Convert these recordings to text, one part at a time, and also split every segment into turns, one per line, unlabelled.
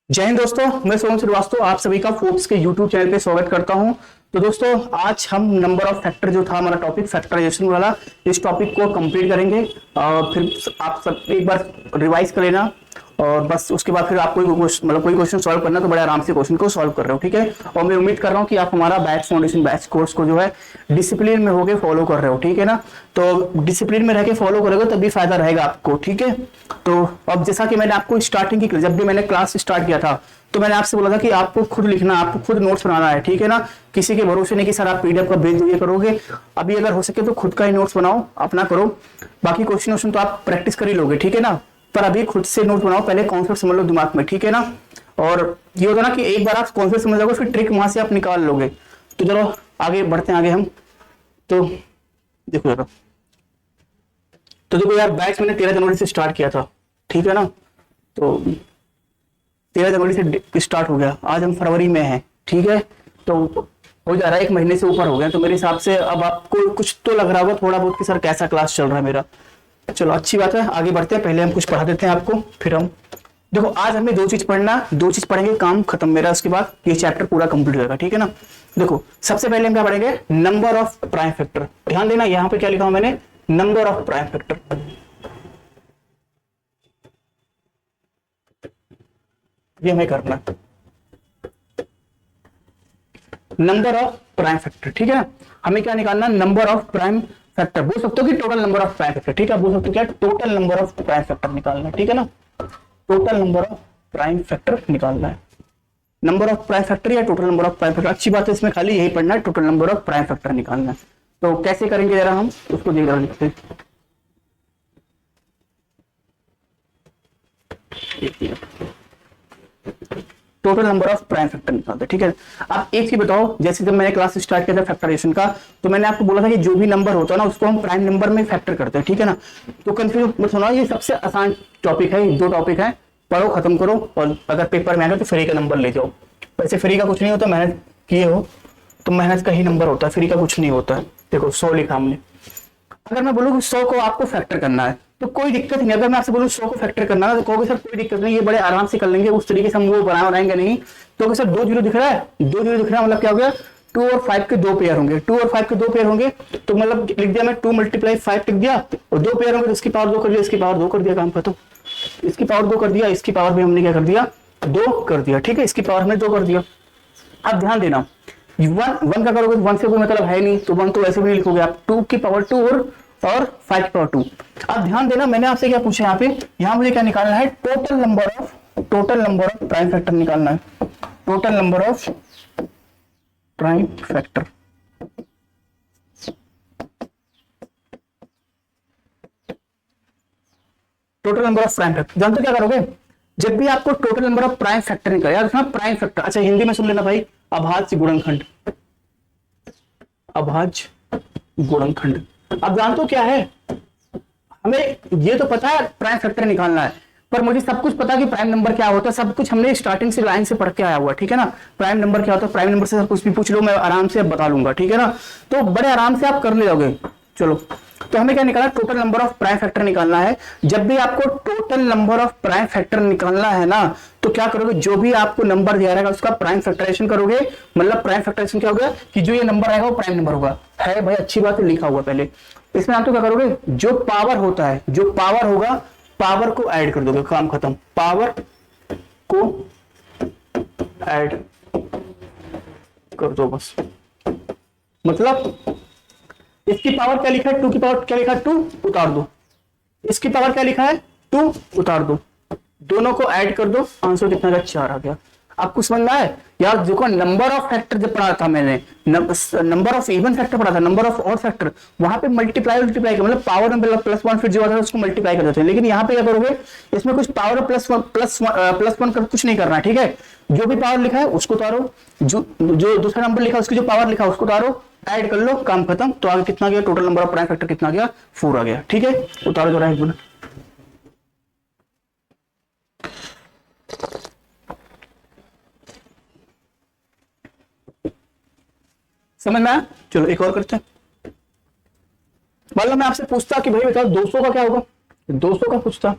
जय हिंद दोस्तों, मैं सोहन श्रीवास्तव आप सभी का फोर्ब्स के यूट्यूब चैनल पे स्वागत करता हूं। तो दोस्तों, आज हम नंबर ऑफ फैक्टर जो था हमारा टॉपिक फैक्टराइजेशन वाला, इस टॉपिक को कंप्लीट करेंगे। और फिर आप सब एक बार रिवाइज कर लेना और बस उसके बाद फिर आप कोई क्वेश्चन सॉल्व करना तो बड़े आराम से क्वेश्चन को सॉल्व कर रहे हो, ठीक है। और मैं उम्मीद कर रहा हूँ कि आप हमारा बैच फाउंडेशन बैच कोर्स को जो है डिसिप्लिन में होके फॉलो कर रहे हो, ठीक है ना। तो डिसिप्लिन में रह के फॉलो करोगे तभी फायदा रहेगा आपको, ठीक है। तो अब जैसा कि मैंने आपको स्टार्टिंग की जब भी मैंने क्लास स्टार्ट किया था तो मैंने आपसे बोला था कि आपको खुद लिखना, आपको खुद नोट्स बनाना है, ठीक है ना। किसी के भरोसे नहीं कि सर आप पीडीएफ का भेज दिए करोगे। अभी अगर हो सके तो खुद का ही नोट्स बनाओ, अपना करो। बाकी क्वेश्चन तो आप प्रैक्टिस कर ही लोगे, ठीक है ना। पर अभी खुद से नोट बनाओ, पहले कॉन्सेप्ट समझ लो दिमाग में, ठीक है ना। और ये होता ना कि एक बार आप कॉन्सेप्ट समझ जाओगे फिर ट्रिक वहां से आप निकाल लोगे। तो चलो आगे बढ़ते हैं, आगे हम तो देखो जरा। तो देखो यार, बैच मैंने 13 जनवरी से स्टार्ट किया था, ठीक है ना। तो 13 जनवरी से स्टार्ट हो गया, आज हम फरवरी में हैं, ठीक है। तो हो जा रहा है, एक महीने से ऊपर हो गया। तो मेरे हिसाब से अब आपको कुछ तो लग रहा होगा थोड़ा बहुत कि सर कैसा क्लास चल रहा है मेरा। चलो अच्छी बात है, आगे बढ़ते हैं। पहले हम कुछ पढ़ा देते हैं आपको, फिर हम देखो आज हमें दो चीज पढ़ना, दो चीज पढ़ेंगे, काम खत्म मेरा। उसके बाद ये चैप्टर पूरा कंप्लीट होगा, ठीक है ना। देखो सबसे पहले हम क्या पढ़ेंगे, नंबर ऑफ प्राइम फैक्टर। ध्यान देना, यहाँ पे क्या लिखा हूं मैंने, नंबर ऑफ प्राइम फैक्टर। ये हमें करना नंबर ऑफ प्राइम फैक्टर, ठीक है ना। हमें क्या निकालना, नंबर ऑफ प्राइम फैक्टर। बोल सकते हो कि total number of prime factor, ठीक है। बोल सकते हो क्या, total number of prime factor निकालना है, ठीक है ना। Total number of prime factor निकालना है, नंबर ऑफ प्राइम फैक्टर या total number of prime factor. अच्छी बात है, इसमें खाली यही पढ़ना है, total number of prime factor निकालना है। तो कैसे करेंगे जरा हम उसको देख रहे लिखते हैं। Total number of prime factor निकालते, ठीक है। आप एक चीज बताओ, जैसे जब मैंने क्लास स्टार्ट किया था फैक्टराइजेशन का, तो मैंने आपको बोला था कि जो भी नंबर होता है ना उसको हम प्राइम नंबर में फैक्टर करते हैं, ठीक है ना। तो कंफ्यूज मत होना, ये सबसे आसान टॉपिक है, दो टॉपिक है, पढ़ो खत्म करो। और अगर पेपर में आएगा तो फ्री का नंबर ले जाओ। वैसे फ्री का कुछ नहीं होता, मेहनत किए हो तो मेहनत का ही नंबर होता है, फ्री का कुछ नहीं होता है। देखो 100 लिखा हमने, अगर मैं बोलूँ 100 को आपको फैक्टर करना है तो कोई दिक्कत नहीं। अगर मैं आपसे बोलूँ 100 को फैक्टर करना है तो कहोगे सर कोई दिक्कत नहीं, ये बड़े आराम से कर लेंगे, उस तरीके से हम वो बनाएंगे नहीं। तो सर 2 जीरो दिख रहा है, 2 जीरो दिख रहा है, मतलब क्या हो गया, 2 और 5 के 2 पेयर होंगे, 2 और 5 के 2 पेयर होंगे। तो मतलब लिख दिया मैं 2 × 5 लिख दिया, और 2 पेयर होंगे तो इसकी पावर 2 कर दिया, इसकी पावर 2 कर दिया, काम खत्म। इसकी पावर 2 कर दिया, इसकी पावर भी हमने क्या कर दिया, 2 कर दिया, ठीक है। इसकी पावर हमने 2 कर दिया। अब ध्यान देना, वन का करोगे तो वन से कोई मतलब है नहीं, तो वन तो वैसे भी नहीं लिखोगे आप, 2 की पावर 2 और 5 की पावर 2। अब ध्यान देना, मैंने आपसे क्या पूछा यहाँ पे, यहाँ मुझे क्या निकालना है, total number of prime factor निकालना है। Total number of prime factor, total number of prime factor. जानते क्या करोगे, जब भी आपको total number of prime factor निकाल, यार प्राइम फैक्टर, अच्छा हिंदी में सुन लेना भाई, अभाज्य गुणनखंड, अभाज्य गुणनखंड। अब जानते हो क्या है, हमें ये तो पता है प्राइम फैक्टर निकालना है, पर मुझे सब कुछ पता है कि प्राइम नंबर क्या होता है। सब कुछ हमने स्टार्टिंग से लाइन से पढ़ के आया हुआ, ठीक है ना। प्राइम नंबर क्या होता है, प्राइम नंबर से सब कुछ भी पूछ लो, मैं आराम से बता लूंगा, ठीक है ना। तो बड़े आराम से आप कर ले जाओगे। चलो, तो हमें क्या निकालना, total number of prime factor निकालना है। जब भी आपको total number of prime factor निकालना है ना, तो क्या करोगे, जो भी आपको नंबर दिया रहेगा उसका प्राइम फैक्टराइजेशन करोगे। मतलब प्राइम फैक्टराइजेशन क्या होगा, कि जो ये नंबर आएगा वो प्राइम नंबर होगा। है भाई, अच्छी बात है, लिखा हुआ पहले। इसमें आप तो क्या करोगे, जो पावर होता है, जो पावर होगा, पावर को ऐड कर दोगे, काम खत्म। पावर को ऐड कर दो बस। मतलब इसकी पावर क्या लिखा है, 2 की पावर क्या लिखा है, 2 उतार दो। इसकी पावर क्या लिखा है, 2 उतार दो, दोनों को ऐड कर दो, आंसर कितना का 4 आ गया। आपको समझ में आया यार। देखो नंबर ऑफ फैक्टर जब पढ़ा था मैंने, नंबर ऑफ इवन फैक्टर पढ़ा था, नंबर ऑफ ऑड फैक्टर, वहां पे मल्टीप्लाई मतलब पावर में +1 फिर जो आता है उसको मल्टीप्लाई कर देते हैं। लेकिन यहाँ पे क्या करोगे, इसमें कुछ पावर +1 कर कुछ नहीं करना, ठीक है। जो भी पावर लिखा है उसको उतारो, जो दूसरा नंबर लिखा है उसकी जो पावर लिखा है उसको उतारो, ऐड कर लो, काम खत्म। तो आगे कितना गया, total number of prime factor कितना गया, 4 आ गया, ठीक है। उतारो जरा एक मिनट। समझ में आया। चलो एक और करते हैं। मान लो मैं आपसे पूछता कि भाई बताओ 200 का क्या होगा, 200 का पूछता,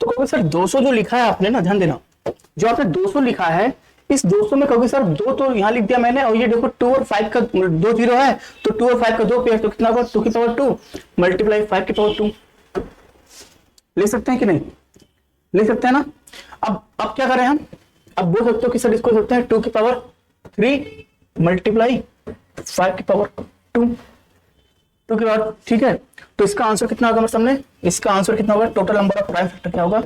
तो कहोगे सर 200 जो लिखा है आपने ना, ध्यान देना, जो आपने 200 लिखा है, इस 200 में कहोगे सर 2 तो यहाँ लिख दिया मैंने, और ये देखो 2 और 5 का 2 जीरो है, तो 2 और 5 का 2 पेयर, तो कितना होगा 2 की पावर 2 मल्टीप्लाई 5 की पावर 2। ले सकते हैं कि नहीं, ले सकते हैं ना। अब क्या करें हम, अब बोल सकते हो कि सर इसको सकते हैं 2 की पावर 3 मल्टीप्लाई 5 की पावर 2, 2 की पावर, ठीक है। तो इसका आंसर कितना होगा हमारे सामने, इसका आंसर कितना होगा, total number of prime factor क्या होगा,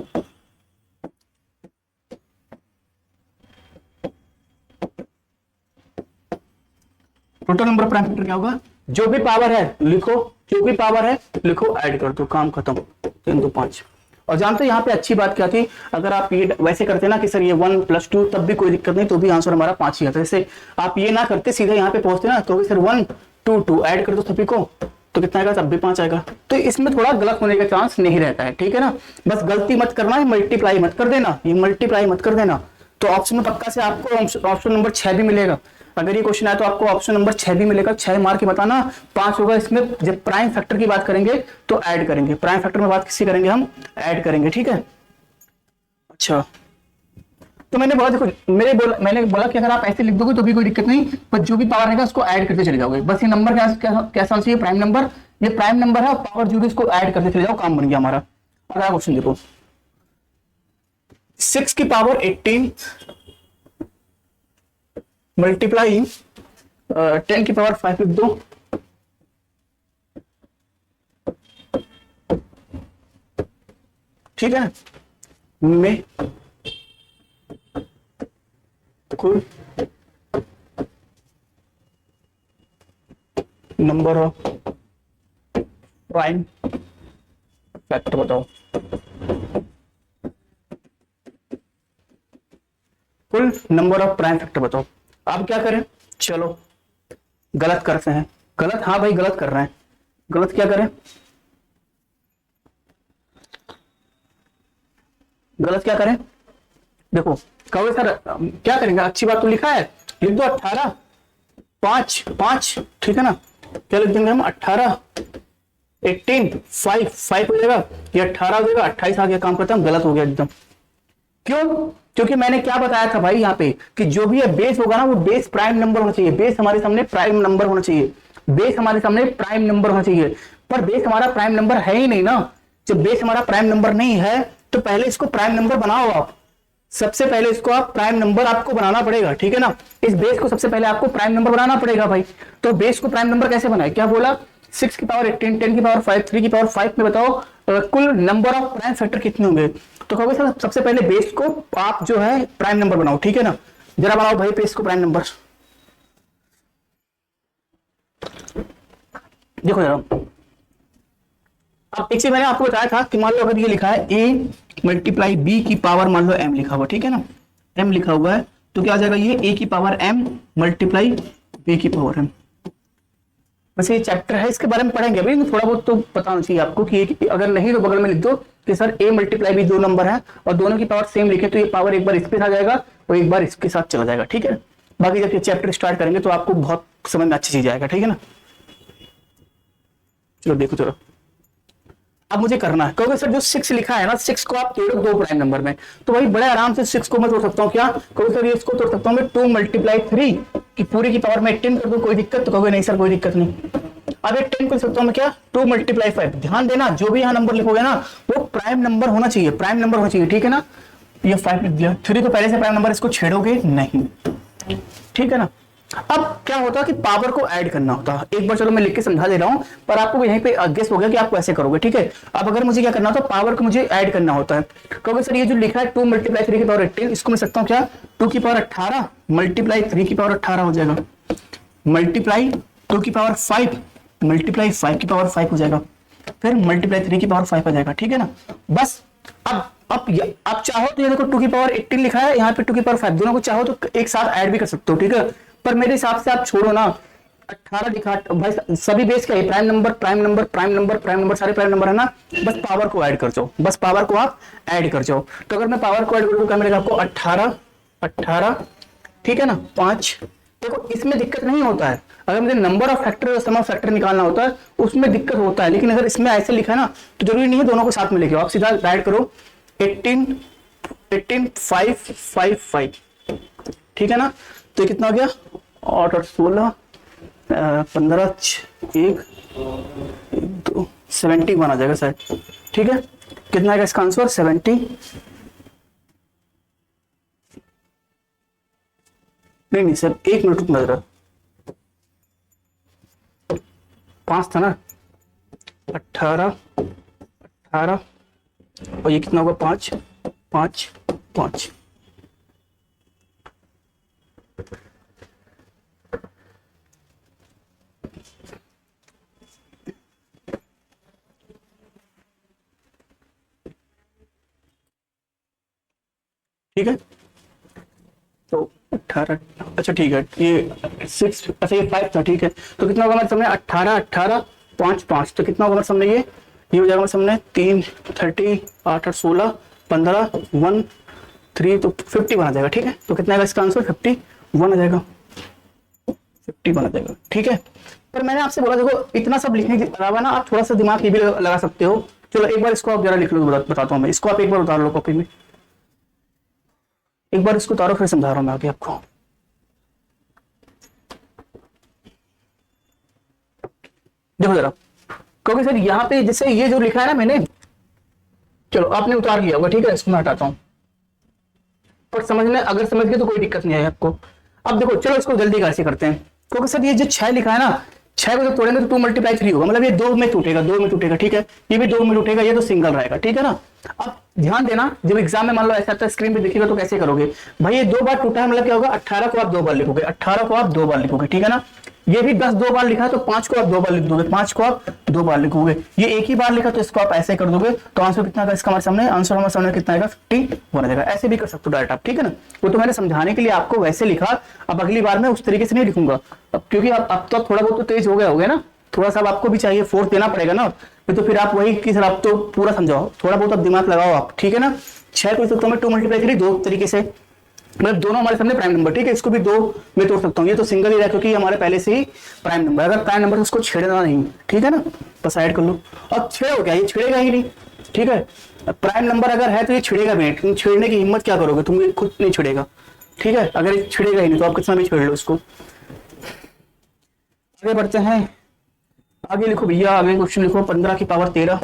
total number of prime factor क्या होगा, जो भी पावर है लिखो, जो भी पावर है लिखो, ऐड कर दो, काम खत्म, 3 2 5। और जानते यहाँ पे अच्छी बात क्या थी, अगर आप ये वैसे करते ना कि सर ये 1 + 2 तब भी कोई दिक्कत नहीं, तो भी आंसर हमारा 5 ही आता। जैसे आप ये ना करते सीधे यहाँ पे पहुंचते ना, तो सर 1 2 2 ऐड कर दो सभी को, तो कितना आएगा, तब भी 5 आएगा। तो इसमें थोड़ा गलत होने का चांस नहीं रहता है, ठीक है ना। बस गलती मत करना है, मल्टीप्लाई मत कर देना, ये मल्टीप्लाई मत कर देना। तो ऑप्शन में पक्का से आपको ऑप्शन नंबर 6 भी मिलेगा। अगर ये क्वेश्चन आए तो आपको ऑप्शन नंबर 6 भी मिलेगा, 6 मार्क के बताना, 5 होगा इसमें। जब प्राइम फैक्टर की बात करेंगे तो ऐड करेंगे, प्राइम फैक्टर में बात किसी करेंगे, हम ऐड करेंगे, ठीक है। अच्छा, तो मैंने बोला कि अगर आप ऐसे लिख दोगे तो भी कोई दिक्कत नहीं, पर जो भी पावर रहेगा उसको ऐड करते चले जाओगे। बस ये नंबर कैसा चाहिए, प्राइम नंबर, ये प्राइम नंबर है, पावर जो भी इसको ऐड करते चले जाओ, काम बन गया हमारा। अगला क्वेश्चन देखो, 6 की पावर 18 मल्टीप्लाई 10 की पावर 5 लिख दो, ठीक है। में कुल नंबर ऑफ प्राइम फैक्टर बताओ, कुल नंबर ऑफ प्राइम फैक्टर बताओ। अब क्या करें, चलो गलत करते हैं, गलत, हाँ भाई गलत कर रहे हैं, गलत क्या करें, गलत क्या करें, देखो कहोगे सर क्या करेंगे, अच्छी बात तो लिखा है, लिख दो 18 5 5, ठीक है ना। क्या लिख देंगे हम, 18 18 5 हो जाएगा, ये 18 हो जाएगा, 28 आ गया, काम करता हूं, गलत हो गया एकदम। क्यों, क्योंकि मैंने क्या बताया था भाई यहाँ पे कि जो भी बेस होगा ना, वो बेस प्राइम नंबर होना चाहिए, बेस हमारे सामने प्राइम नंबर होना चाहिए, बेस हमारे सामने प्राइम नंबर होना चाहिए। पर बेस हमारा प्राइम नंबर है ही नहीं ना। जब बेस हमारा प्राइम नंबर नहीं है तो पहले इसको प्राइम नंबर बनाओ आप, सबसे पहले इसको आप प्राइम नंबर आपको बनाना पड़ेगा, ठीक है ना। इस बेस को सबसे पहले आपको प्राइम नंबर बनाना पड़ेगा भाई। तो बेस को प्राइम नंबर कैसे बनाए, क्या बोला, 6 की पावर 18 10 की पावर 5 3 की पावर 5 में बताओ कुल नंबर ऑफ प्राइम फैक्टर कितने होंगे। तो कहोगे सर सबसे पहले बेस को आप जो है प्राइम नंबर बनाओ, ठीक है ना। जरा बनाओ भाई बेस को प्राइम नंबर, देखो जरा। अब एक चीज मैंने आपको बताया था कि मान लो अगर ये लिखा है a मल्टीप्लाई b की पावर, मान लो m लिखा हुआ, ठीक है ना, m लिखा हुआ है, तो क्या आ जाएगा, ये a की पावर m मल्टीप्लाई b की पावर m। वैसे ये चैप्टर है, इसके बारे में पढ़ेंगे अभी, थोड़ा बहुत तो पता होना चाहिए आपको कि अगर नहीं तो बगल में लिख दो कि sir a multiply b 2 number है और दोनों की पावर सेम लिखे, तो ये पावर एक बार इस पे आ जाएगा और एक बार इसके साथ चला जाएगा, ठीक है। बाकी जब ये चैप्टर स्टार्ट करेंगे तो आपको बहुत समझ में अच्छी चीज आएगा, ठीक है ना। चलो देखो, चलो अब मुझे करना है, कहोगे सर जो 6 लिखा है ना, 6 को आप तोड़ो 2 प्राइम नंबर में, तो भाई बड़े आराम से 6 को मैं तोड़ सकता हूँ, क्या कहोगे सर ये इसको तोड़ सकता हूँ मैं 2 मल्टीप्लाई 3 की पूरी की पावर में 18 कर दूं, कोई दिक्कत, तो कहोगे नहीं सर कोई दिक्कत नहीं। अब एक 10 को लिख सकता हूँ मैं क्या, 2 मल्टीप्लाई 5। ध्यान देना जो भी यहाँ नंबर लिखोगे ना वो प्राइम नंबर होना चाहिए, प्राइम नंबर होना चाहिए, ठीक है ना। ये 5 लिख दिया, 3 को पहले से प्राइम नंबर, इसको छेड़ोगे नहीं, ठीक है ना। अब क्या होता है कि पावर को ऐड करना होता है, एक बार चलो मैं लिख के समझा दे रहा हूं, पर आपको यहीं पे गेस हो गया कि आपको ऐसे करोगे, ठीक है। अब अगर मुझे क्या करना होता है, पावर को मुझे ऐड करना होता है, क्योंकि सर ये जो लिखा है 2 मल्टीप्लाई 3 की पावर 18, इसको मैं सकता हूं क्या, 2 की पावर 18 मल्टीप्लाई 3 की पावर 18 हो जाएगा, मल्टीप्लाई 2 की पावर 5 मल्टीप्लाई 5 की पावर 5 हो जाएगा, फिर मल्टीप्लाई 3 की पावर 5 आ जाएगा, ठीक है ना। बस अब चाहो तो ये देखो 2 की पावर 18 लिखा है, यहाँ पे 2 की पावर 5, दोनों को चाहो तो एक साथ ऐड भी कर सकते हो, ठीक है। पर मेरे हिसाब से आप छोड़ो ना, 18 लिखा भाई, सभी बेस क्या है, prime number prime number prime number prime number, सारे प्राइम नंबर है ना, बस पावर को ऐड कर जाओ, बस पावर को आप ऐड कर जाओ। तो अगर मैं पावर को ऐड करूँ क्या मिलेगा आपको, 18, ठीक है ना, 5। देखो इसमें दिक्कत नहीं होता है, अगर मुझे नंबर ऑफ फैक्टर और सम ऑफ फैक्टर निकालना होता है उसमें दिक्कत होता है, लेकिन अगर इसमें ऐसे लिखा है ना तो जरूरी नहीं है दोनों को साथ में लेके आओ, आप सीधा ऐड करो 18 18555, ठीक है ना। तो कितना हो गया, 8 और 16 15 1 2 71 आ जाएगा शायद, ठीक है। कितना आएगा इसका आंसर, 70, नहीं सर 1 मिनट रुकना जरा, 5 था ना, 18 और ये कितना होगा, 5 5 5, ठीक है। तो 18, अच्छा ठीक है, ये 6, अच्छा ये 5 था, ठीक है। तो कितना होगा हमारे सामने, 18 18 5 5, तो कितना होगा हमारे सामने, ये हो जाएगा हमारे सामने 3 30 8 और 16 15 1 3, तो 51 आ जाएगा, ठीक है। तो कितना आएगा इसका आंसर, 51 आ जाएगा, 51 आ जाएगा, ठीक है। पर मैंने आपसे बोला देखो इतना सब लिखने के अलावा ना आप थोड़ा सा दिमाग ये भी लगा सकते हो। चलो एक बार इसको आप जरा लिख लो, बताता हूँ मैं इसको, आप एक बार उतार लो कॉपी में, एक बार इसको उतारो, फिर समझा रहा हूं मैं आगे आपको। देखो जरा, क्योंकि सर यहाँ पे जैसे ये जो लिखा है ना मैंने, चलो आपने उतार लिया होगा, ठीक है, इसको मैं हटाता हूं, पर समझने अगर समझ गए तो कोई दिक्कत नहीं है आपको। अब देखो चलो इसको जल्दी कैसे करते हैं, क्योंकि सर ये जो 6 लिखा है ना, 6 को जब तोड़ेंगे तो 2 × 3 होगा, मतलब ये 2 में टूटेगा, 2 में टूटेगा, ठीक है। ये भी 2 में टूटेगा, ये तो सिंगल रहेगा, ठीक है ना। अब ध्यान देना, जब एग्जाम में मान लो ऐसा आता है स्क्रीन पे देखिएगा तो कैसे करोगे भाई, ये 2 बार टूटा है, मतलब क्या होगा, 18 को आप 2 बार लिखोगे, 18 को आप 2 बार लिखोगे, ठीक है ना। ये भी 10 2 बार लिखा है तो 5 को आप 2 बार लिख दोगे, 5 को आप 2 बार लिखोगे। ये एक ही बार लिखा तो इसको आप ऐसे कर दोगे, तो आंसर कितना आएगा इसका हमारे सामने, आंसर हमारे सामने कितना आएगा, 51 आ जाएगा। ऐसे भी कर सकते हो डायरेक्ट आप, ठीक है ना। वो तो मैंने समझाने के लिए आपको वैसे लिखा, अब अगली बार मैं उस तरीके से नहीं लिखूंगा, अब क्योंकि अब तो थोड़ा बहुत तो तेज हो गया होगा ना, थोड़ा सा आपको भी चाहिए, फोर्स देना पड़ेगा ना, तो फिर आप वही कि सर आप तो पूरा समझाओ, थोड़ा बहुत अब दिमाग लगाओ आप, ठीक है ना। 6 को सकता हूँ मैं 2 × 3 2 तरीके से, मतलब दोनों हमारे सामने प्राइम नंबर, ठीक है। इसको भी 2 में तोड़ सकता हूँ, ये तो सिंगल ही रहा क्योंकि हमारे पहले से ही प्राइम नंबर, अगर प्राइम नंबर उसको छेड़ना नहीं, ठीक है ना, बस ऐड कर लो। और छेड़ो क्या, ये छेड़ेगा ही नहीं, ठीक है। प्राइम नंबर अगर है तो ये छेड़ेगा भी, तुम छेड़ने की हिम्मत क्या करोगे, तुम खुद नहीं छेड़ेगा, ठीक है। अगर ये छेड़ेगा ही नहीं तो आप कितना भी छेड़ लो इसको। आगे बढ़ते हैं, आगे लिखो भैया, आगे क्वेश्चन लिखो, 15 की पावर 13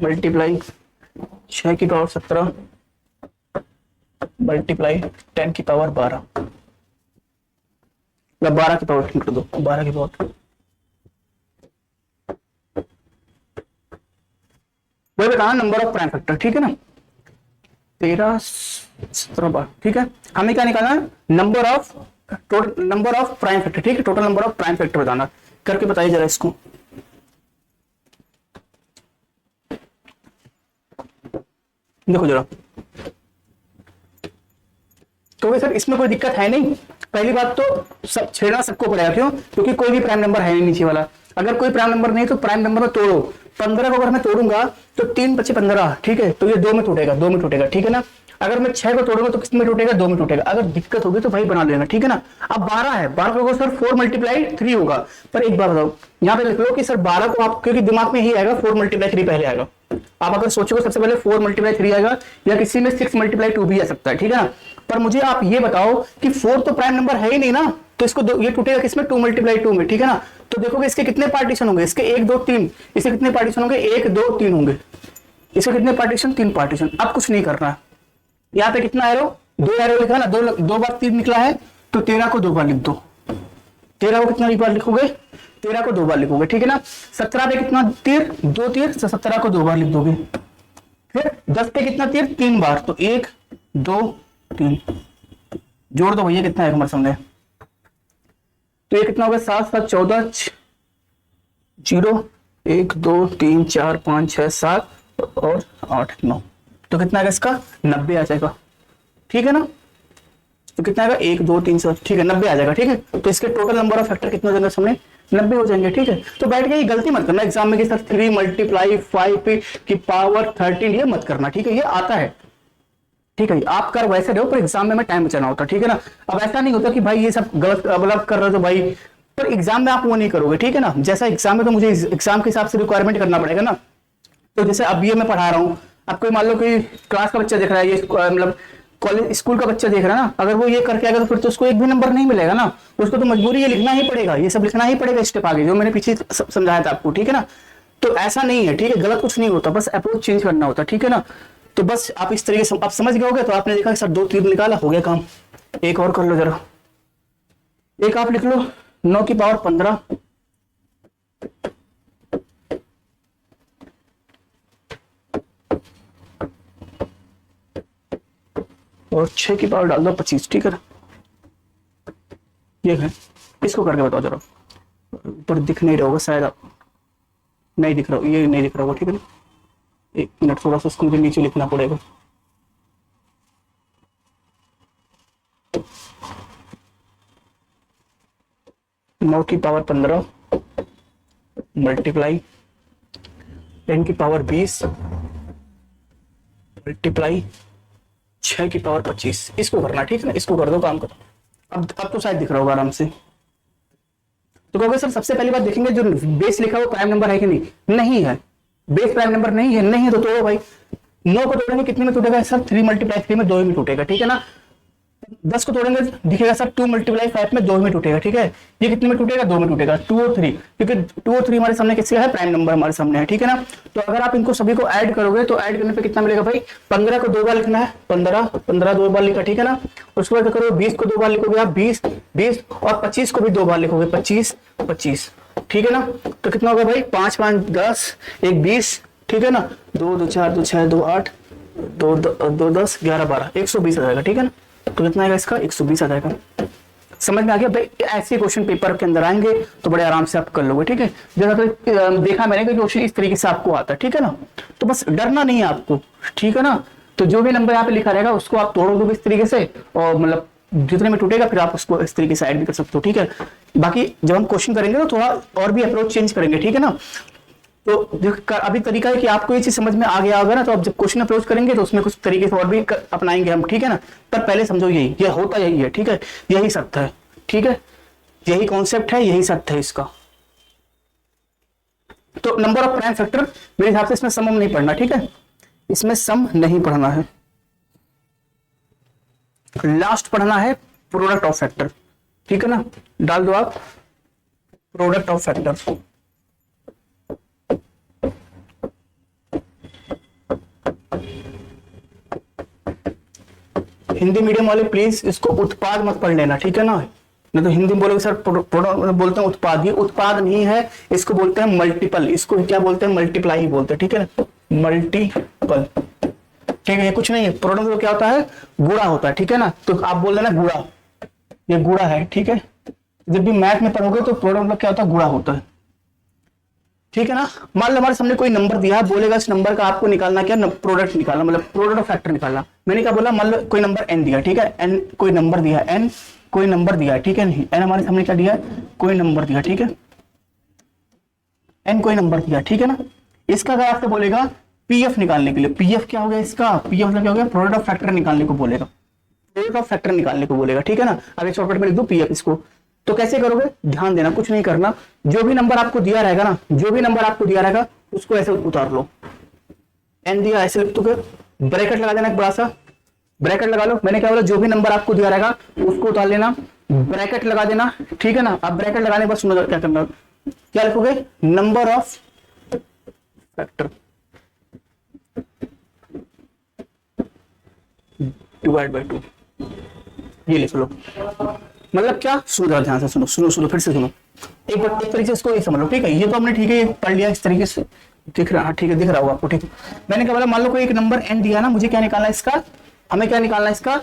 मल्टीप्लाई 6 की पावर 17 मल्टीप्लाई 10 की पावर 12, 12 की पावर कर दो, 12 की पावर, वही बताना नंबर ऑफ प्राइम फैक्टर, ठीक है ना। 13 17 12, ठीक है। हमें क्या निकालना है, number of total number of prime factor, ठीक है, total number of prime factor बताना, करके बताइए जरा इसको। देखो जरा, तो सर इसमें कोई दिक्कत है नहीं, पहली बात तो सब छेड़ना सबको पड़ेगा, क्यों, क्योंकि कोई भी प्राइम नंबर है नहीं नीचे वाला। अगर कोई प्राइम नंबर नहीं तो प्राइम नंबर में तोड़ो, 15 को अगर मैं तोड़ूंगा तो 3 × 5 = 15, ठीक है, तो ये 2 में टूटेगा, 2 में टूटेगा, ठीक है ना। अगर मैं 6 को तोड़ूंगा तो किस में टूटेगा, 2 में टूटेगा। अगर दिक्कत होगी तो भाई बना लेना, ठीक है ना। अब 12 है, 12 को सर 4 × 3 होगा, पर एक बार बताओ यहाँ पे लिख लो कि सर 12 को आप, क्योंकि दिमाग में यही आएगा 4 × 3 पहले आएगा। आप अगर सोचोगे सबसे पहले 4 × 3 आएगा, या किसी में 6 × 2 भी आ सकता है, ठीक है ना। पर मुझे आप ये बताओ कि 4 तो प्राइम नंबर है ही नहीं ना, तो इसको ये टूटेगा किसमें, 2 × 2 में, ठीक है ना। तो देखोगे इसके कितने पार्टीशन होंगे, इसके 1 2 3, इसके कितने पार्टीशन होंगे, 1 2 3 होंगे, इसके कितने पार्टीशन, 3 पार्टीशन। अब कुछ नहीं करना है, यहाँ पे कितना एरो, 2 एरो लिखा ना, 2 बार 3 निकला है, तो 13 को 2 बार लिख दो, 13 को कितना बार लिखोगे, 13 को 2 बार लिखोगे, ठीक है ना। 17 पे कितना तीर, 2 तीर, 17 को 2 बार लिख दोगे। फिर 10 पे कितना तीर, 3 बार, तो 1 2 3, जोड़ दो भैया कितना है हमारे सामने, तो ये कितना होगा, 7 7 14 0 1 2 3 4 5 6 7 और 8 9, तो कितना आएगा इसका, 90 आ जाएगा, ठीक है ना। तो कितना आएगा, 1 2 3 7, ठीक है, 90 आ जाएगा, ठीक है। तो इसके टोटल नंबर ऑफ फैक्टर कितने हो जाएंगे सामने, 90 हो जाएंगे, ठीक है। तो बैठ के ये गलती मत करना एग्जाम में कि सर 3 × 5 की पावर 13, ये मत करना, ठीक है, ये आता है, ठीक है। आप कर वैसे रहो, पर एग्जाम में टाइम बचाना होता है, ठीक है ना। अब ऐसा नहीं होता कि भाई ये सब गलत मतलब कर रहे हो तो भाई पर एग्जाम में आप वो नहीं करोगे, ठीक है ना। जैसा एग्जाम में तो मुझे एग्जाम के हिसाब से रिक्वायरमेंट करना पड़ेगा ना। तो जैसे अब ये मैं पढ़ा रहा हूँ, अब कोई मान लो कि क्लास का बच्चा देख रहा है, ये मतलब कॉलेज स्कूल का बच्चा देख रहा है ना, अगर वो ये करके आएगा तो फिर तो उसको एक भी नंबर नहीं मिलेगा ना, उसको तो मजबूरी ये लिखना ही पड़ेगा, ये सब लिखना ही पड़ेगा स्टेप आगे, जो मैंने पीछे समझाया था आपको, ठीक है ना। तो ऐसा नहीं है, ठीक है, गलत कुछ नहीं होता, बस अप्रोच चेंज करना होता है, ठीक है ना। तो बस आप इस तरीके से आप समझ गए होगे। तो आपने देखा सर 2 तीर निकाला, हो गया काम। एक और कर लो जरा, एक आप लिख लो 9 की पावर 15 और 6 की पावर डाल दो 25, ठीक है ना। ये है, इसको करके बताओ जरा, ऊपर दिख नहीं रहा होगा शायद, आप नहीं दिख रहा, ये नहीं दिख रहा होगा, ठीक है ना। 1 मिनट, थोड़ा सा इसको मुझे नीचे लिखना पड़ेगा। नौ की पावर 15 मल्टीप्लाई 10 की पावर 20 मल्टीप्लाई 6 की पावर 25, इसको करना, ठीक है ना। इसको कर दो, काम करो। अब तो शायद दिख रहा होगा आराम से। तो कहोगे सर सबसे पहली बात देखेंगे जो बेस लिखा है वो प्राइम नंबर है कि नहीं, नहीं है, बेस प्राइम नंबर नहीं है, नहीं है तो तोड़ो भाई। 9 को तोड़ेंगे कितने में टूटेगा सर, 3 × 3 में 2 में टूटेगा, ठीक है ना। 10 को तोड़ेंगे दिखेगा सर 2 × 5 में 2 में टूटेगा, ठीक है। ये कितने में टूटेगा, 2 में टूटेगा, 2 और 3, क्योंकि 2 और 3 हमारे सामने किसका है, प्राइम नंबर हमारे सामने है, ठीक है ना। तो अगर आप इनको सभी को ऐड करोगे तो ऐड करने पे कितना मिलेगा भाई, 15 को 2 बार लिखना है, 15 2 बार लिखा, ठीक है ना। उसके बाद करो 20 को 2 बार लिखोगे आप 20 और 25 को भी 2 बार लिखोगे 25, ठीक है ना। तो कितना होगा भाई, 5 5 10 1 20, ठीक है ना। 2 2 4 2 6 2 8 2 2 10 11 12 120 आ जाएगा, ठीक है ना। तो कितना आएगा इसका, 120 आ जाएगा। समझ में आ गया भाई। ऐसे क्वेश्चन पेपर के अंदर आएंगे तो बड़े आराम से आप कर लोगे, ठीक है। जैसा तो देखा मैंने कि क्वेश्चन इस तरीके से आपको आता है, ठीक है ना। तो बस डरना नहीं है आपको, ठीक है ना। तो जो भी नंबर यहाँ पे लिखा रहेगा उसको आप तोड़ दोगे इस तरीके से, और मतलब जितने में टूटेगा फिर आप उसको इस तरीके से ऐड भी कर सकते हो, ठीक है। बाकी जब हम क्वेश्चन करेंगे तो थोड़ा और भी अप्रोच चेंज करेंगे, ठीक है ना। तो अभी तरीका है कि आपको ये चीज समझ में आ गया होगा ना, तो आप जब क्वेश्चन अप्रोच करेंगे तो उसमें कुछ तरीके से और भी अपनाएंगे हम, ठीक है ना। पर पहले समझो ये होता यही है, ठीक है, यही सत्य है, ठीक है, यही कॉन्सेप्ट है, यही सत्य है इसका। तो नंबर ऑफ प्राइम फैक्टर मेरे हिसाब से इसमें सम नहीं पढ़ना, ठीक है, इसमें सम नहीं पढ़ना है, लास्ट पढ़ना है प्रोडक्ट ऑफ फैक्टर, ठीक है ना। डाल दो आप product of factor. Hindi medium वाले प्लीज इसको उत्पाद मत पढ़ लेना, ठीक है ना। नहीं तो हिंदी में बोलोगे सर बोलते हैं उत्पाद, ये उत्पाद नहीं है, इसको बोलते हैं मल्टीपल, इसको क्या बोलते हैं, मल्टीप्लाई ही बोलते हैं, ठीक है ना, मल्टीपल, ठीक है। ये कुछ नहीं है, प्रोडक्ट तो क्या होता है, गुणा होता है, ठीक है ना। तो आप बोल देना गुणा, ये गुणा है, ठीक है। जब भी मैथ में पढ़ोगे तो प्रोडक्ट क्या होता है, गुणा होता है, ठीक है ना। मान लो हमारे सामने कोई नंबर दिया है, बोलेगा इस नंबर का आपको निकालना क्या, प्रोडक्ट निकालना, मतलब प्रोडक्ट ऑफ फैक्टर निकालना। मैंने क्या बोला, मान लो कोई नंबर n दिया, ठीक है, n कोई नंबर दिया, n कोई नंबर दिया, ठीक है, नहीं n हमारे सामने क्या दिया, कोई नंबर दिया, ठीक है, n कोई नंबर दिया, ठीक है ना। इसका अगर आपसे बोलेगा पीएफ निकालने के लिए, पीएफ क्या हो गया इसका, पीएफ मतलब क्या हो गया, प्रोडक्ट ऑफ फैक्टर निकालने को बोलेगा, प्रोडक्ट ऑफ फैक्टर निकालने को बोलेगा, ठीक है ना। अब एक शॉर्टकट में लिख दो पीएफ इसको। तो कैसे करोगे, ध्यान देना, कुछ नहीं करना, जो भी नंबर आपको दिया रहेगा ना, जो भी नंबर आपको दिया रहेगा उसको ऐसे उतार लो, एन दिया ऐसे लिख दोगे, ब्रैकेट लगा देना, एक बड़ा सा ब्रैकेट लगा लो। मैंने क्या बोला, जो भी नंबर आपको दिया रहेगा उसको उतार लेना, ब्रैकेट लगा देना, ठीक है ना। अब ब्रैकेट लगाने के बाद सुनो क्या करना, क्या लिखोगे, number of factor divide by 2, ये लिख लो। मतलब क्या, सुनो ध्यान से सुनो फिर से सुनो, एक बार एक तरीके से इसको समझ लो, ठीक है। ये तो हमने ठीक है पढ़ लिया इस तरीके से, दिख रहा, ठीक है, दिख रहा होगा आपको, ठीक है। मैंने क्या बोला, मान लो कोई एक नंबर n दिया ना, मुझे क्या निकालना है इसका, हमें क्या निकालना है इसका,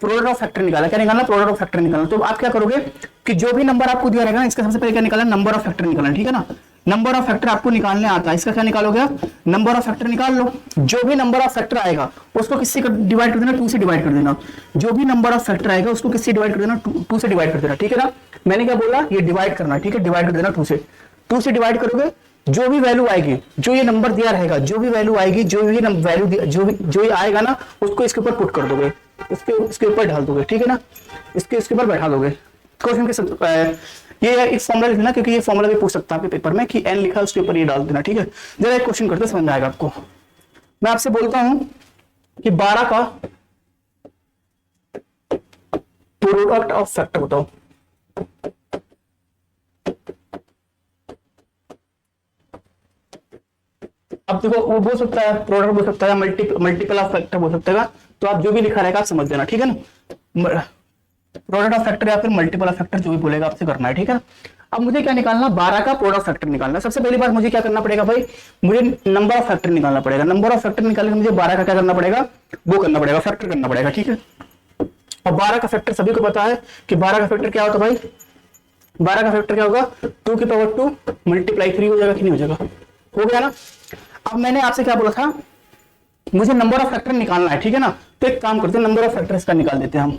प्रोडक्ट ऑफ फैक्टर निकालना, क्या निकालना, प्रोडक्ट ऑफ फैक्टर निकालना। तो आप क्या करोगे कि जो भी नंबर आपको दिया रहेगा ना, इसका सबसे पहले क्या निकालना, नंबर ऑफ फैक्टर निकालना, ठीक है ना। नंबर ऑफ फैक्टर आपको निकालने आता है, इसका क्या निकालोगे, नंबर ऑफ फैक्टर निकाल लो। जो भी नंबर ऑफ फैक्टर आएगा उसको किससे डिवाइड कर देना, 2 से डिवाइड कर देना। जो भी नंबर ऑफ फैक्टर आएगा उसको किससे डिवाइड कर देना, 2 से डिवाइड कर देना, ठीक है ना। मैंने क्या बोला, ये डिवाइड करना, ठीक है, डिवाइड कर देना 2 से डिवाइड करोगे, जो भी वैल्यू आएगी, जो ये नंबर दिया रहेगा, जो भी वैल्यू आएगी, जो भी वैल्यू जो ये आएगा ना, उसको इसके ऊपर पुट कर दोगे, इसके ऊपर डाल दोगे, ठीक है ना, इसके ऊपर बैठा दोगे। क्वेश्चन के ये इस फॉर्मूला लिखना, क्योंकि ये फॉर्मूला भी पूछ सकता है आपके पेपर में कि n लिखा है उसके ऊपर ये डाल देना, ठीक है। जरा एक क्वेश्चन करते समझ में आएगा आपको। मैं आपसे बोलता हूं कि 12 का प्रोडक्ट ऑफ फैक्टर बताओ। अब देखो वो बोल सकता है प्रोडक्ट बोल सकता है, मल्टीपल ऑफ फैक्टर बोल सकता है, तो आप जो भी लिखा रहेगा आप समझ देना, ठीक है ना। प्रोडक्ट ऑफ फैक्टर या फिर मल्टीपल ऑफ फैक्टर जो भी बोलेगा आपसे करना है, ठीक है। अब मुझे क्या निकालना, 12 का प्रोडक्ट फैक्टर निकालना। सबसे पहली बात मुझे क्या करना पड़ेगा भाई, मुझे नंबर ऑफ फैक्टर निकालना पड़ेगा। नंबर ऑफ फैक्टर निकालने के मुझे 12 का क्या करना पड़ेगा, वो करना पड़ेगा, फैक्टर करना पड़ेगा, ठीक है। और 12 का फैक्टर सभी को पता है कि 12 का फैक्टर क्या होता है भाई, 12 का फैक्टर क्या होगा, 2 की पावर 2 मल्टीप्लाई 3 हो जाएगा कि नहीं हो जाएगा, हो गया ना। अब मैंने आपसे क्या बोला था, मुझे नंबर ऑफ फैक्टर निकालना है, ठीक है ना। तो एक काम करते हैं, नंबर ऑफ फैक्टर इसका निकाल देते हैं हम।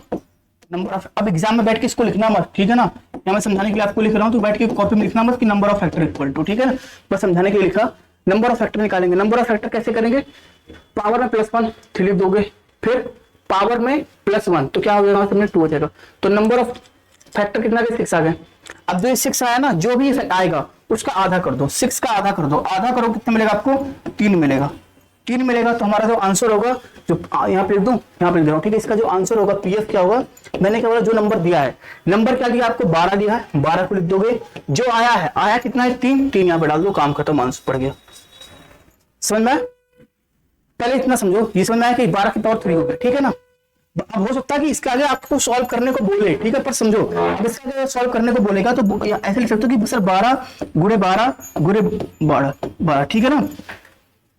नंबर ऑफ, अब एग्जाम में बैठ के इसको लिखना मत, ठीक है ना। या मैं समझाने के लिए आपको लिख रहा हूं, तो बैठ के कॉपी में लिखना मत कि number of factor equal to, ठीक है ना। बस समझाने के लिए लिखा, नंबर ऑफ फैक्टर निकालेंगे। नंबर ऑफ फैक्टर कैसे करेंगे, पावर में +1 3 लिख दोगे, फिर पावर में +1 तो क्या हो जाएगा, 2 हो जाएगा। तो नंबर ऑफ फैक्टर कितना, 6 आ गए। अब जो 6 आया ना, जो भी आएगा उसका आधा कर दो, 6 का आधा कर दो, आधा करो कितना मिलेगा आपको, 3 मिलेगा। 3 मिलेगा तो हमारा जो आंसर होगा, जो यहाँ पे लिख दूं, यहाँ पे लिख दे रहा हूं, ठीक है। इसका जो आंसर होगा पीएफ क्या होगा, मैंने क्या बोला, जो नंबर दिया है, नंबर क्या दिया आपको, 12 दिया है, 12 को लिख दोगे। जो आया है, आया कितना है, 3, 3 यहाँ पे डाल दो, काम खत्म, आंसर पड़ गया। समझ में, पहले इतना समझो, ये समझ में आया कि 12 की पावर 3 हो गया, ठीक है ना। अब हो सकता है कि इसके आगे आपको सॉल्व करने को बोले, ठीक है, पर समझो इसके आगे सॉल्व करने को बोलेगा तो ऐसे लिख सकते हो कि सर 12 गुणे 12 गुणे 12, ठीक है ना।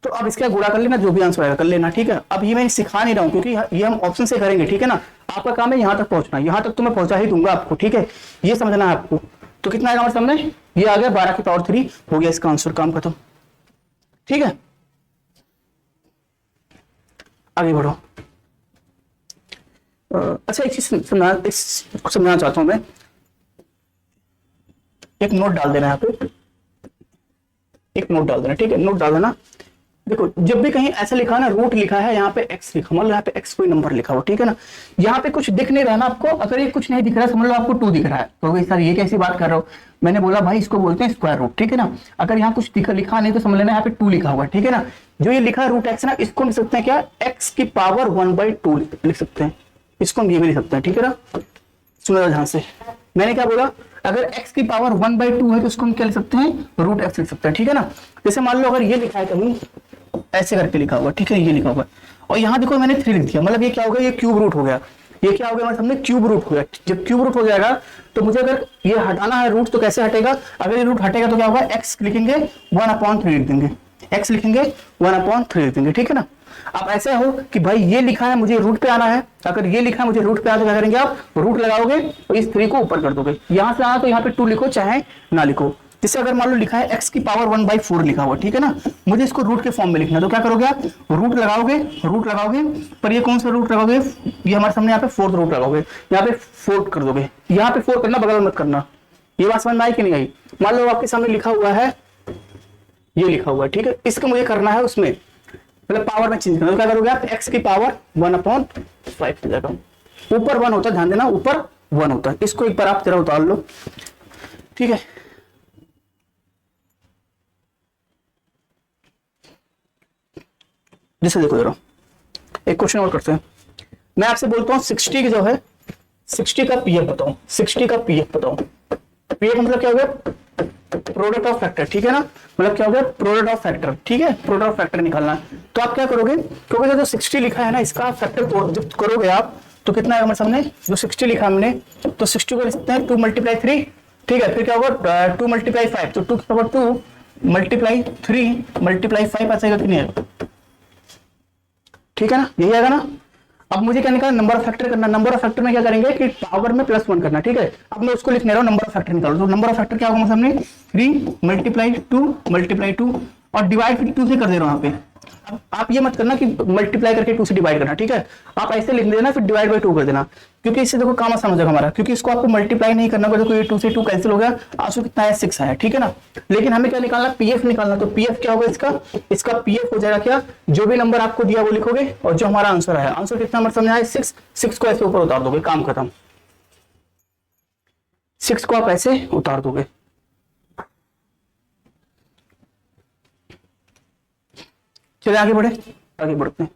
तो अब इसका गुणा कर लेना, जो भी आंसर आएगा कर लेना, ठीक है। अब ये मैं सिखा नहीं रहा हूं, क्योंकि ये हम ऑप्शन से करेंगे, ठीक है ना। आपका काम है यहां तक पहुंचना, यहां तक तो मैं पहुंचा ही दूंगा आपको, ठीक है। ये समझना है आपको। तो कितना आएगा हमारे सामने, ये आ गया 12 की पावर 3 हो गया इसका आंसर, काम खत्म, ठीक है। आगे बढ़ो। अच्छा एक चीज समझाना चाहता हूं मैं, एक नोट डाल देना यहाँ पे, एक नोट डाल देना, ठीक है। नोट डाल देना, देखो जब भी कहीं ऐसा लिखा है ना, रूट लिखा है, यहाँ पे x लिखा, मान लो यहाँ पे x कोई नंबर लिखा हो, ठीक है ना। यहाँ पे कुछ दिख नहीं रहा ना आपको, अगर ये कुछ नहीं दिख रहा है, समझ लो आपको 2 दिख रहा है, तो सर ये कैसी बात कर रहे हो। मैंने बोला भाई इसको बोलते हैं स्क्वायर रूट, ठीक है ना। अगर यहाँ कुछ लिखा नहीं तो समझ लेना यहाँ पे 2 लिखा हुआ, ठीक है ना। जो ये लिखा है रूट x ना, इसको लिख सकते हैं क्या, x की पावर 1/2 लिख सकते हैं, इसको हम ये भी लिख सकते हैं, ठीक है ना। सुनो ध्यान से, मैंने क्या बोला, अगर x की पावर 1/2 है तो उसको हम क्या लिख सकते हैं, रूट x लिख सकते हैं, ठीक है ना। जैसे मान लो अगर ये लिखा है कहीं ऐसे करके लिखा हुआ, ठीक है, ये लिखा हुआ और यहाँ देखो मैंने 3 लिख दिया, मतलब ये क्या हो गया, ये क्यूब रूट हो गया। ये क्या हो गया हमारे सामने, क्यूब रूट हो गया। जब क्यूब रूट हो जाएगा तो मुझे अगर ये हटाना है रूट, तो कैसे हटेगा, अगर ये रूट हटेगा तो क्या होगा, x लिखेंगे 1/3 लिख देंगे, x लिखेंगे 1/3 लिख देंगे, ठीक है ना। अब ऐसा हो कि भाई ये लिखा है मुझे रूट पे आना है, अगर ये लिखा है मुझे रूट पे आना तो क्या करेंगे आप, रूट लगाओगे और इस 3 को ऊपर कर दोगे, यहां से आना तो यहाँ पे 2 लिखो चाहे ना लिखो। जैसे अगर मान लो लिखा है x की पावर 1/4 लिखा हुआ, ठीक है ना, मुझे इसको रूट के फॉर्म में लिखना है, तो क्या करोगे आप, रूट लगाओगे, पर ये कौन सा रूट लगाओगे, ये हमारे सामने यहाँ पे 4th रूट लगाओगे, यहाँ पे 4 कर दोगे, यहाँ पे 4 करना, बगल मत करना। ये बात समझ में आई कि नहीं आई। मान लो आपके सामने लिखा हुआ है, ये लिखा हुआ है, ठीक है, इसको मुझे करना है उसमें मतलब पावर में चेंज करना, तो क्या करोगे आप, x की पावर 1/5 हो जाएगा। ऊपर 1 होता है, ध्यान देना, ऊपर 1 होता है। इसको एक बार आप जरा उतार लो, ठीक है। जैसे देखो जरा, एक क्वेश्चन और करते हैं। मैं आपसे बोलता हूँ 60 की जो है, 60 का पीएफ बताओ, 60 का पीएफ बताओ। पीएफ मतलब क्या हो गया, प्रोडक्ट ऑफ फैक्टर, ठीक है ना, मतलब क्या हो गया, प्रोडक्ट ऑफ फैक्टर, ठीक है, प्रोडक्ट ऑफ फैक्टर निकालना है। तो आप क्या करोगे, क्योंकि जो 60 लिखा है ना, इसका फैक्टर जब करोगे आप तो कितना आएगा हमारे सामने, जो 60 लिखा हमने, तो 60 को लिख सकते हैं 2 × 3, ठीक है। फिर क्या होगा, 2 × 5, तो 2 की पावर 2 × 3 × 5 आ जाएगा कि नहीं आएगा, ठीक है ना, यही आएगा ना। अब मुझे क्या निकालना, नंबर ऑफ फैक्टर करना। नंबर ऑफ फैक्टर में क्या करेंगे कि पावर में +1 करना, ठीक है। अब मैं उसको लिखने रहा हूँ, नंबर ऑफ फैक्टर निकालो। तो नंबर ऑफ फैक्टर क्या होगा सामने, 3 × 2 और डिवाइड फिर 2 से कर दे रहा हूँ यहाँ पे। अब आप ये मत करना कि मल्टीप्लाई करके 2 से डिवाइड करना, ठीक है। आप ऐसे लिख देना, फिर डिवाइड बाय 2 कर देना, क्योंकि इससे देखो काम आसान हो जाएगा हमारा, क्योंकि इसको आपको मल्टीप्लाई नहीं करना होगा। देखो ये 2 से 2 कैंसिल हो गया, आंसर कितना है, 6 आया, ठीक है ना। लेकिन हमें क्या निकालना, पीएफ निकालना। तो पीएफ क्या होगा इसका पीएफ हो जाएगा क्या, जो भी नंबर आपको दिया वो लिखोगे और जो हमारा आंसर है, आंसर कितना हमारे सामने आया 6 को ऐसे ऊपर उतार दोगे, काम खत्म। 6 को आप ऐसे उतार दोगे। चलिए आगे बढ़े, आगे बढ़ते हैं।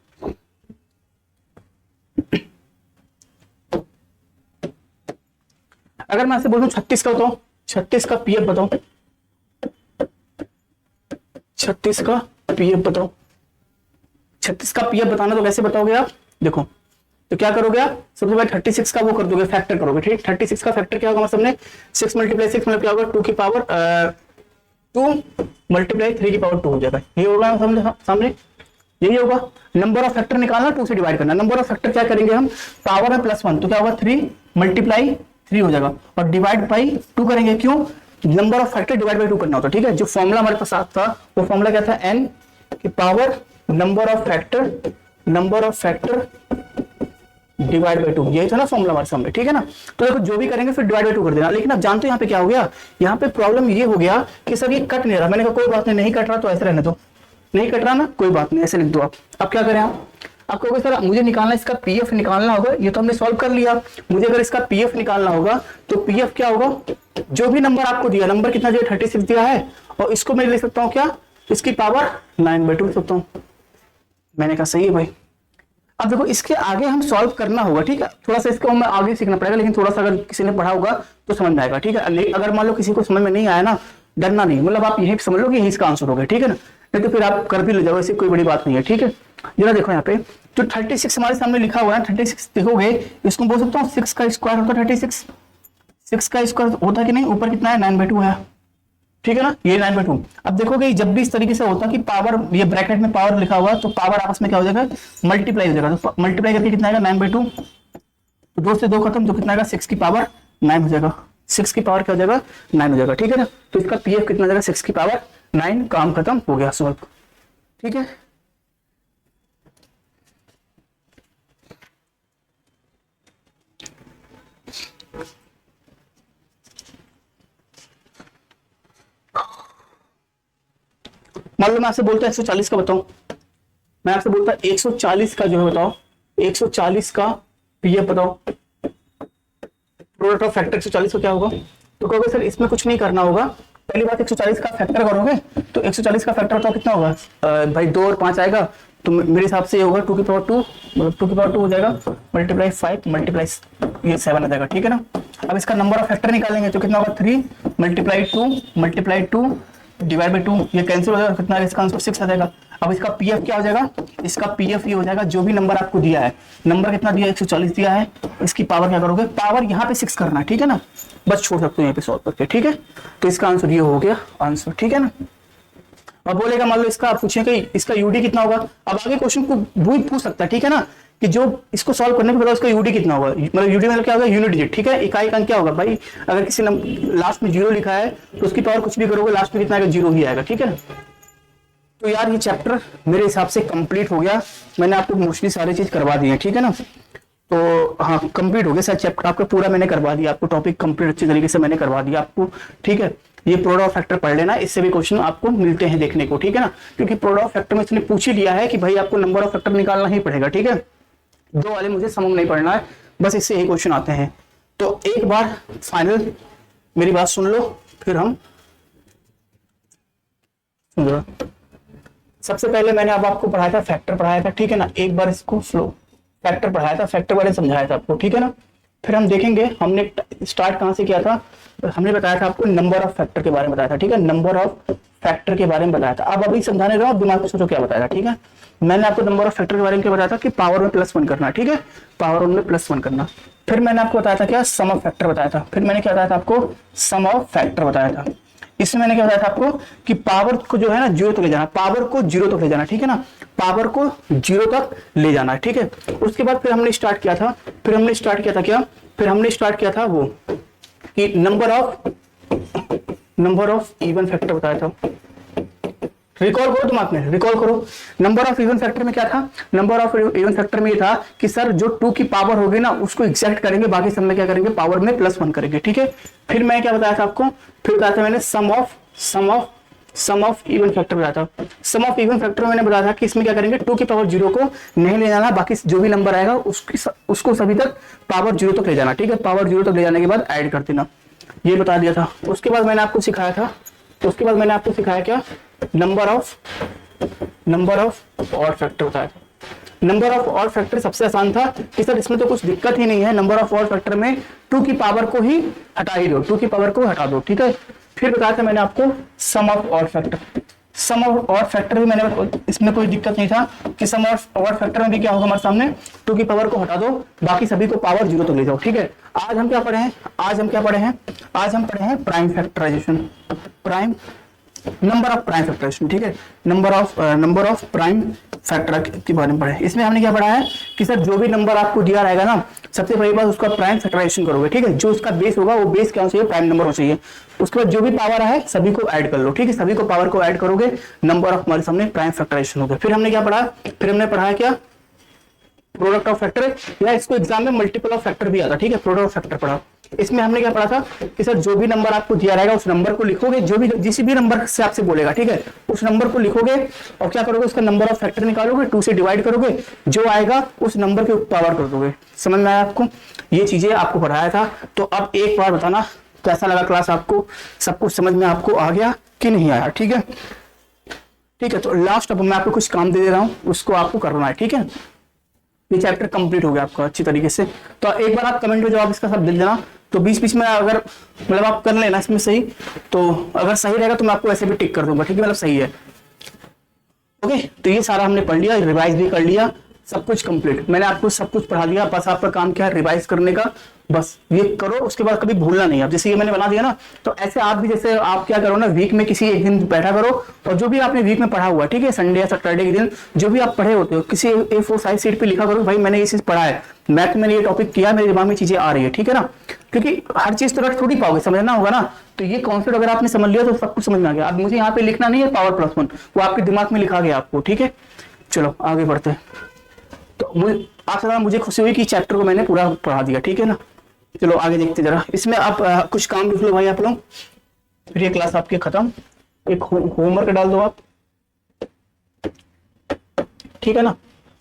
अगर मैं ऐसे बोलूं 36 का बताओ, 36 का पीएफ बताओ, 36 का पीएफ बताओ। 36 का पीएफ बताना तो कैसे बताओगे आप, देखो तो क्या करोगे आप, सबसे पहले 36 का वो कर दोगे, फैक्टर करोगे, ठीक। 36 का फैक्टर क्या होगा हमारे सामने, 6 मल्टीप्लाई 6 मतलब क्या होगा 2 की पावर 2 मल्टीप्लाई 3 की पावर 2 हो जाएगा। ये होगा सामने, यही होगा। नंबर ऑफ फैक्टर निकालना, 2 से डिवाइड करना। नंबर ऑफ फैक्टर क्या करेंगे हम, पावर है +1 तो क्या होगा 3 मल्टीप्लाई 3 हो जाएगा, और डिवाइड बाई 2 करेंगे, क्यों, number of factor divide by 2 करना होता है, ठीक है। जो फॉर्मूला हमारे पास था वो फॉर्मूला क्या था, n की power number of factor divide by 2, यही था ना फॉर्मूला हमारे सामने, ठीक है ना। तो देखो जो भी करेंगे फिर डिवाइड बाई 2 कर देना। लेकिन आप जानते हो यहाँ पे क्या हो गया, यहाँ पे प्रॉब्लम ये हो गया कि सर ये कट नहीं रहा। मैंने कहा कोई बात नहीं कट रहा तो ऐसे रहने दो, नहीं कट रहा ना कोई बात नहीं, ऐसे लिख दो आप। अब क्या करें आप कहोगे सर मुझे निकालना, इसका पीएफ निकालना होगा, ये तो हमने सॉल्व कर लिया। मुझे अगर इसका पीएफ निकालना होगा तो पीएफ क्या होगा, जो भी नंबर आपको दिया, नंबर कितना दिया 36 दिया है, और इसको मैं लिख सकता हूँ क्या, इसकी पावर 9/2 लिख सकता हूँ। मैंने कहा सही है भाई। अब देखो इसके आगे हम सॉल्व करना होगा, ठीक है। थोड़ा सा इसको हमें आगे सीखना पड़ेगा, लेकिन थोड़ा सा अगर किसी ने पढ़ा होगा तो समझ में आएगा, ठीक है। अगर मान लो किसी को समझ में नहीं आया ना, डरना नहीं, मतलब आप यही समझ लो कि यही इसका आंसर होगा, ठीक है ना। नहीं तो फिर आप कर भी ले जाओ, ऐसी कोई बड़ी बात नहीं है, ठीक है। जरा देखो यहाँ पे जो 36 हमारे सामने लिखा हुआ है, 36 देखोगे इसको बोल सकता हूँ 6 का स्क्वायर होता है 36, 6 का स्क्वायर होता है कि नहीं, ऊपर कितना है 9/2 है, ठीक है ना, ये 9/2। अब देखोगे जब भी इस तरीके से होता कि पावर, ये ब्रैकेट में पावर लिखा हुआ तो पावर आपस में क्या हो जाएगा, मल्टीप्लाई हो जाएगा। तो मल्टीप्लाई करके कितना आएगा 9/2, तो 2 से 2 खत्म, तो कितना आएगा 6 की पावर 9 हो जाएगा। 6 की पावर क्या हो जाएगा 9 हो जाएगा, ठीक है ना। तो इसका पीएफ कितना जाएगा 6 की पावर 9, काम खत्म हो गया सॉल्व, ठीक है। मान लो मैं आपसे बोलता 140 का बताऊं, मैं आपसे बोलता 140 का जो है बताओ, 140 का पीएफ बताओ, प्रोडक्ट ऑफ फैक्टर 140 का क्या होगा। तो कहोगे सर इसमें कुछ नहीं करना होगा, पहली बात 140 का फैक्टर करोगे तो 140 का फैक्टर बताओ कितना होगा, भाई 2 और 5 आएगा, तो मेरे हिसाब से ये होगा 2 की पावर 2, मतलब 2 की पावर 2 हो जाएगा, मल्टीप्लाई 5 मल्टीप्लाई ये 7 आ जाएगा, ठीक है ना। अब इसका नंबर ऑफ फैक्टर निकालेंगे तो कितना होगा 3 मल्टीप्लाई 2 डिवाइड बाई 2, ये कैंसिल हो जाएगा, कितना इसका आंसर 6 आ जाएगा। अब इसका पीएफ क्या हो जाएगा, इसका पीएफ ये हो जाएगा जो भी नंबर आपको दिया है, नंबर कितना दिया 140 दिया है, इसकी पावर क्या करोगे, पावर यहाँ पे 6 करना है, ठीक है ना, बस छोड़ सकते हो यहाँ पे सॉल्व करके, ठीक है। तो इसका आंसर ये हो गया आंसर, ठीक है ना। अब बोलेगा मान लो इसका आप पूछे कि इसका यूडी कितना होगा, अब आगे क्वेश्चन को पूछ सकता है, ठीक है ना, कि जो इसको सॉल्व करने के बाद उसका यूडी कितना होगा, मतलब यूडी मतलब क्या होगा यूनिट डिजिट, ठीक है। इकाई का क्या होगा भाई, अगर किसी लास्ट में 0 लिखा है तो उसकी पावर कुछ भी करोगे लास्ट में कितना आएगा 0 ही आएगा, ठीक है ना। तो यार ये चैप्टर मेरे हिसाब से कंप्लीट हो गया, मैंने आपको मोस्टली सारी चीज करवा दी है, ठीक है ना। तो हाँ कंप्लीट हो गया सर, चैप्टर आपका पूरा मैंने करवा दिया, आपको टॉपिक कंप्लीट अच्छी तरीके से मैंने करवा दिया आपको, ठीक है। ये प्रोडक्ट ऑफ फैक्टर पढ़ लेना, इससे भी क्वेश्चन आपको मिलते हैं देखने को, ठीक है ना। क्योंकि प्रोडक्ट ऑफ फैक्टर में इसने पूछ ही लिया है कि भाई आपको नंबर ऑफ फैक्टर निकालना ही पड़ेगा, ठीक है। 2 वाले मुझे समझ नहीं पड़ना है, बस इससे यही क्वेश्चन आते हैं। तो एक बार फाइनल मेरी बात सुन लो, फिर हम सबसे पहले मैंने अब आपको पढ़ाया था फैक्टर पढ़ाया था, ठीक है ना। एक बार इसको फ्लो फैक्टर पढ़ाया था, फैक्टर बारे समझाया था आपको, ठीक है ना। फिर हम देखेंगे हमने स्टार्ट कहां से किया था, हमने बताया था आपको नंबर ऑफ फैक्टर के बारे में बताया था, ठीक है, नंबर ऑफ फैक्टर के बारे में बताया था। अब अभी समझाने रहा दिमाग में सोचो क्या बताया था, ठीक है। मैंने आपको नंबर ऑफ फैक्टर के बारे में क्या बताया था कि पावर में +1 करना, ठीक है, पावर में +1 करना। फिर मैंने आपको बताया था क्या, सम ऑफ फैक्टर बताया था। फिर मैंने क्या बताया था आपको, सम ऑफ फैक्टर बताया था। इसमें मैंने क्या बताया था आपको कि पावर को जो है ना 0 तक ले जाना, पावर को 0 तक ले जाना, ठीक है ना, पावर को 0 तक ले जाना, ठीक है। उसके बाद फिर हमने स्टार्ट किया था, फिर हमने स्टार्ट किया था वो कि नंबर ऑफ इवन फैक्टर बताया था। रिकॉल करो दिमाग में, रिकॉल करो। नंबर ऑफ इवन फैक्टर में क्या था, नंबर ऑफ इवन फैक्टर में ये था कि सर जो 2 की पावर होगी ना उसको एग्जैक्ट करेंगे, बाकी सब में क्या करेंगे पावर में +1 करेंगे, ठीक है। फिर मैं क्या बताया था आपको, फिर बताया था मैंने सम ऑफ इवन फैक्टर बताया था। सम ऑफ इवन फैक्टर मैंने बताया था कि इसमें क्या करेंगे 2 की पावर 0 को नहीं ले जाना, बाकी जो भी नंबर आएगा उसको सभी तक पावर 0 तक ले जाना, ठीक है। पावर 0 तक ले जाने के बाद ऐड कर देना। ये बता दिया था। उसके बाद मैंने आपको सिखाया था, उसके बाद मैंने आपको सिखाया क्या, नंबर ऑफ ऑड फैक्टर बताया था। नंबर ऑफ ऑड फैक्टर सबसे आसान था कि सर इसमें तो कुछ दिक्कत ही नहीं है, नंबर ऑफ ऑड फैक्टर में 2 की पावर को ही हटा ही दो, 2 की पावर को हटा दो, ठीक है। फिर बताया था मैंने आपको sum of odd factor, sum of odd factor भी मैंने, इसमें कोई दिक्कत नहीं था कि सम ऑफ ऑड फैक्टर में भी क्या होगा हमारे सामने, 2 की पावर को हटा दो, बाकी सभी को पावर 0 तक ले जाओ, ठीक है। आज हम क्या पढ़े हैं, आज हम पढ़े हैं prime factorization, prime number of prime factorization, ठीक है। नंबर ऑफ प्राइम फैक्टर के बारे में पढ़े। इसमें हमने क्या पढ़ा है कि सर जो भी नंबर आपको दिया रहेगा ना, सबसे पहली बात उसका प्राइम फैक्टराइजेशन करोगे, ठीक है। जो उसका बेस होगा वो बेस क्या होना चाहिए, प्राइम नंबर होना चाहिए। उसके बाद जो भी पावर है सभी को ऐड कर लो, ठीक है। सभी को पावर को ऐड करोगे, नंबर ऑफ हमारे सामने प्राइम फैक्टराइजेशन होगा। फिर हमने क्या पढ़ा, फिर हमने पढ़ा क्या, प्रोडक्ट ऑफ फैक्टर, या इसको एग्जाम में मल्टीपल ऑफ फैक्टर भी आता, ठीक है। प्रोडक्ट ऑफ फैक्टर पढ़ा। इसमें हमने क्या पढ़ा था कि सर जो भी नंबर आपको दिया रहेगा उस नंबर को लिखोगे, जो भी जिस भी नंबर से आपसे बोलेगा, ठीक है, उस नंबर को लिखोगे और क्या करोगे, उसका नंबर ऑफ फैक्टर निकालोगे, 2 से डिवाइड करोगे, जो आएगा उस नंबर के पावर कर दोगे। समझ में आया आपको, ये चीजें आपको पढ़ाया था। तो अब एक बार बताना कैसा लगा क्लास आपको, सब कुछ समझ में आपको आ गया कि नहीं आया, ठीक है। ठीक है, तो लास्ट अब मैं आपको कुछ काम दे दे रहा हूँ, उसको आपको करना है, ठीक है। ये चैप्टर कंप्लीट हो गया आपका अच्छी तरीके से। तो एक बार आप कमेंट में जवाब इसका सब दे देना, तो बीच में अगर मतलब आप कर लेना इसमें सही, तो अगर सही रहेगा तो मैं आपको ऐसे भी टिक कर दूंगा, ठीक है, मतलब सही है। ओके, तो ये सारा हमने पढ़ लिया, रिवाइज भी कर लिया, सब कुछ कंप्लीट, मैंने आपको सब कुछ पढ़ा दिया। बस आपका काम क्या है, रिवाइज करने का, बस ये करो, उसके बाद कभी भूलना नहीं। अब जैसे ये मैंने बना दिया ना, तो ऐसे आप भी, जैसे आप क्या करो ना, वीक में किसी एक दिन बैठा करो और जो भी आपने वीक में पढ़ा हुआ है, ठीक है, संडे या सैटरडे के दिन जो भी आप पढ़े होते हो, किसी A4 साइज शीट पे लिखा करो, भाई मैंने ये चीज पढ़ा है, मैथ में ये टॉपिक किया, मेरे दिमाग में चीजें आ रही है, ठीक है ना। क्योंकि हर चीज तो रट थोड़ी पाओगे, समझना होगा ना। तो ये कॉन्सेप्ट अगर आपने समझ लिया तो सब कुछ समझ में आ गया। अब मुझे यहाँ पे लिखना नहीं है पावर प्लस 1, वो आपके दिमाग में लिखा गया आपको, ठीक है। चलो आगे बढ़ते हैं। तो मुझे खुशी हुई कि चैप्टर को मैंने पूरा पढ़ा दिया, ठीक है ना। चलो आगे देखते जरा। इसमें आप कुछ काम लिख लो भाई आप लोग, फिर ये क्लास आपकी खत्म। एक होमवर्क डाल दो आप, ठीक है ना।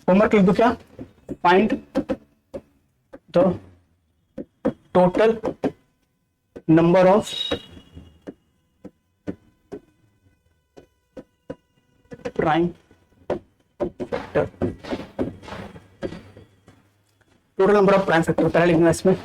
होमवर्क लिख दो क्या, find the total number of prime factor, total number of prime factor पहले लिखना इसमें।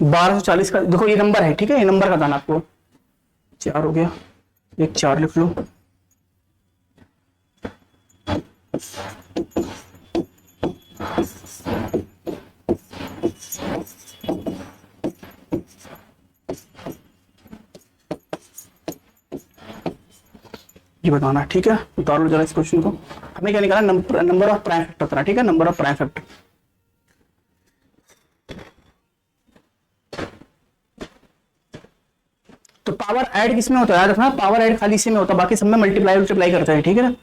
बारह सौ 40 का देखो, ये नंबर है, ठीक है, ये नंबर का दाना आपको 4 हो गया, एक 4 लिख लो। ये बताना, ठीक है। उतार लो जरा इस क्वेश्चन को। हमें क्या निकाला, नंबर ऑफ प्राइम फैक्टर, ठीक है, नंबर ऑफ प्राइम फैक्टर। तो पावर ऐड किसमें होता है, याद रखना, पावर ऐड खाली इसी में होता है, बाकी सब में मल्टीप्लाई करते हैं, ठीक है ना।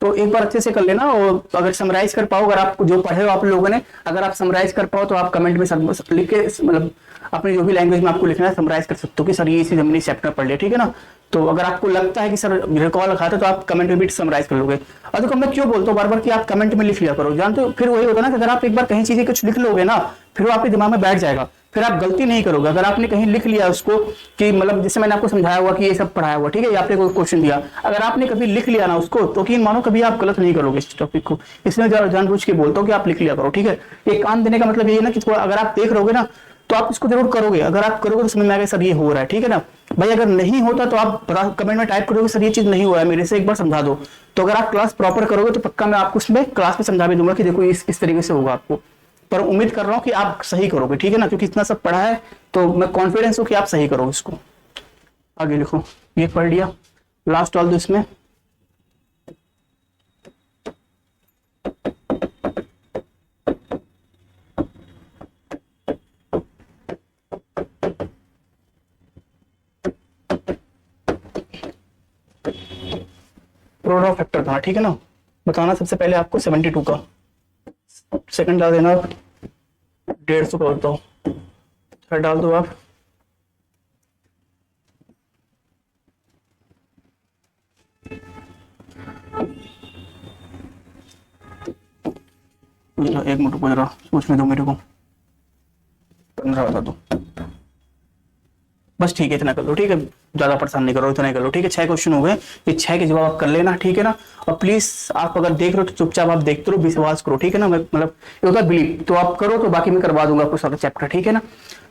तो एक बार अच्छे से कर लेना, और अगर समराइज कर पाओ, अगर आप जो पढ़े हो आप लोगों ने, अगर आप समराइज कर पाओ तो आप कमेंट में सब लिख के, मतलब अपनी जो भी लैंग्वेज में आपको लिखना है समराइज कर सकते हो कि सर ये चीज हमने चैप्टर पढ़ लिया, ठीक है ना। तो अगर आपको लगता है कि सर रिकॉल रखा था तो आप कमेंट में भी समराइज कर लोगे। और देखो मैं क्यों बोलता हूँ बार बार कि आप कमेंट में लिख लिया करो, जानते हो फिर वही होता है ना कि अगर आप एक बार कहीं चीजें कुछ लिख लोगे ना, फिर वो आपके दिमाग में बैठ जाएगा, फिर आप गलती नहीं करोगे। अगर आपने कहीं लिख लिया उसको कि मतलब जैसे मैंने आपको समझाया हुआ कि ये सब पढ़ाया हुआ, ठीक है, आपने कोई क्वेश्चन दिया, अगर आपने कभी लिख लिया ना उसको, तो कि मानो कभी आप गलत नहीं करोगे इस टॉपिक को। इसमें जानबूझ के बोलता हूँ कि आप लिख लिया करो, ठीक है। एक काम देने का मतलब ये है ना कि थोड़ा अगर आप देख रहोगे ना तो आप इसको जरूर करोगे, अगर आप करोगे तो समझ में आएगा सर ये हो रहा है, ठीक है ना भाई। अगर नहीं होता तो आप कमेंट में टाइप करोगे सर ये चीज नहीं हो रहा है, मेरे से एक बार समझा दो। तो अगर आप क्लास प्रॉपर करोगे तो पक्का मैं आपको उसमें क्लास में समझा भी दूंगा कि देखो इस तरीके से होगा आपको। पर उम्मीद कर रहा हूँ कि आप सही करोगे, ठीक है ना, क्योंकि इतना सब पढ़ा है तो मैं कॉन्फिडेंस हूँ कि आप सही करोगे इसको। आगे लिखो, ये पढ़ लिया, लास्ट डाल दो इसमें। प्रोडक्ट ऑफ फैक्टर था, ठीक है ना। बताना सबसे पहले आपको 72 का, सेकंड डाल देना 150 का बताओ, थर्ड डाल दो आप 1 मिनट रुको जरा, सोचने दो मेरे को, 15 बता दो बस, ठीक है इतना कर लो, ठीक है ज्यादा परेशान नहीं करो, इतना ही कर लो, ठीक है। 6 क्वेश्चन हो गए, ये 6 के जवाब आप कर लेना, ठीक है ना। और प्लीज आप अगर देख रहे हो तो चुपचाप आप देखते रहो, विश्वास करो, ठीक है ना। मतलब ये होता है बिलीव, तो आप करो तो बाकी मैं करवा दूंगा आपको सारा चैप्टर, ठीक है ना।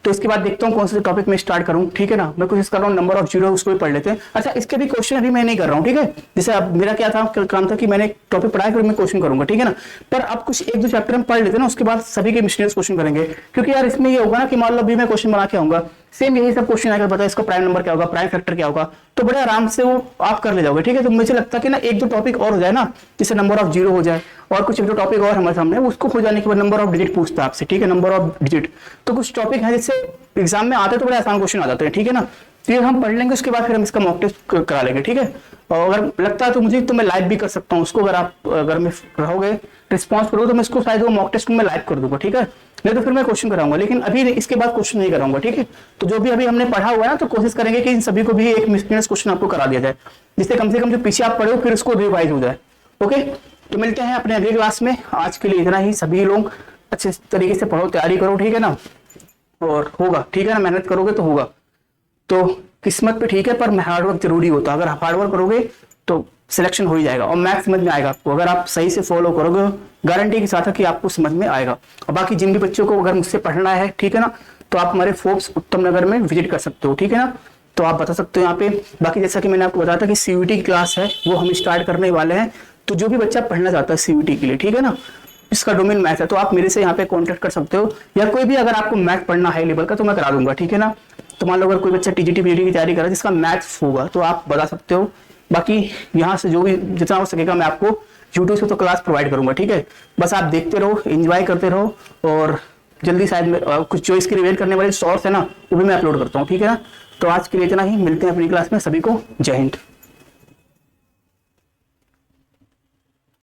तो इसके बाद देखता हूँ कौन से टॉपिक में स्टार्ट करूँ, ठीक है ना। मैं कोशिश कर रहा हूँ नंबर ऑफ जीरो उसको भी पढ़ लेते हैं। अच्छा इसके भी क्वेश्चन अभी मैं नहीं कर रहा हूँ, ठीक है। जैसे अब मेरा क्या था काम था कि मैंने टॉपिक पढ़ाया फिर मैं क्वेश्चन करूंगा, ठीक है ना। पर अब कुछ 1-2 चैप्टर हम पढ़ लेते हैं ना, उसके बाद सभी के मिसलेनियस क्वेश्चन करेंगे। क्योंकि यार इसमें ये होगा ना कि मान लो अभी मैं क्वेश्चन बना के आऊंगा, सेम यही सब क्वेश्चन आएगा, बताओ इसका प्राइम नंबर क्या होगा, प्राइम फैक्टर क्या होगा, तो बड़े आराम से वो आप कर ले जाओगे, ठीक है। तो मुझे लगता है कि ना 1-2 टॉपिक और हो जाए ना, जैसे नंबर ऑफ जीरो हो जाए और कुछ 1-2 टॉपिक और हमारे सामने, उसको हो जाने के बाद नंबर ऑफ डिजिट पूछता है आपसे, ठीक है, नंबर ऑफ डिजिट। तो कुछ टॉपिक है जिससे एग्जाम में आते तो बड़े आसान क्वेश्चन आ जाते हैं, ठीक है ना। तो ये हम पढ़ लेंगे, उसके बाद फिर हम इसका मॉक टेस्ट करा लेंगे, ठीक है। और अगर लगता है तो मुझे, तो मैं लाइव भी कर सकता हूँ उसको, अगर मैं रहोगे रिस्पॉन्स करोगे तो मैं इसको शायद वो मॉक टेस्ट में लाइव कर दूंगा, ठीक है। नहीं तो फिर मैं क्वेश्चन कराऊंगा, लेकिन अभी इसके बाद क्वेश्चन नहीं कराऊंगा, ठीक है। तो जो भी अभी हमने पढ़ा हुआ है ना, तो कोशिश करेंगे कि इन सभी को भी एक मिसलेनियस क्वेश्चन आपको करा दिया जाए, जिससे कम से कम जो पीछे आप पढ़े हो फिर उसको रिवाइज हो जाए, ओके। तो मिलते हैं अपने अगली क्लास में, आज के लिए इतना ही। सभी लोग अच्छे तरीके से पढ़ो, तैयारी करो, ठीक है ना, और होगा, ठीक है ना। मेहनत करोगे तो होगा, तो किस्मत पे ठीक है, पर हार्डवर्क जरूरी होता है। अगर आप हार्डवर्क करोगे तो सिलेक्शन हो ही जाएगा, और मैथ्स समझ में आएगा आपको, अगर आप सही से फॉलो करोगे, गारंटी के साथ है कि आपको समझ में आएगा। और बाकी जिन भी बच्चों को अगर मुझसे पढ़ना है, ठीक है ना, तो आप हमारे फोर्ब्स उत्तम नगर में विजिट कर सकते हो, ठीक है ना। तो आप बता सकते हो यहाँ पे। बाकी जैसा कि मैंने आपको बताया था कि सीयूटी की क्लास है वो हम स्टार्ट करने वाले हैं, तो जो भी बच्चा पढ़ना चाहता है सीयूटी के लिए, ठीक है ना, इसका डोमेन मैथ है, तो आप मेरे से यहाँ पे कांटेक्ट कर सकते हो, या कोई भी अगर आपको मैथ पढ़ना हाई लेवल का तो मैं करा दूंगा, ठीक है ना। तो मान लो अगर कोई बच्चा टीजीटी पीजीटी की तैयारी कर रहा है जिसका मैथ्स होगा तो आप बता सकते हो। बाकी यहाँ से जो भी जितना हो सकेगा मैं आपको यूट्यूब से तो क्लास प्रोवाइड करूंगा, ठीक है। बस आप देखते रहो, एंजॉय करते रहो, और जल्दी शायद कुछ जो इसकी रिवील करने वाले शॉर्ट्स है ना वो भी मैं अपलोड करता हूँ, ठीक है ना। तो आज के लिए इतना ही, मिलते हैं अपनी क्लास में, सभी को जय हिंद।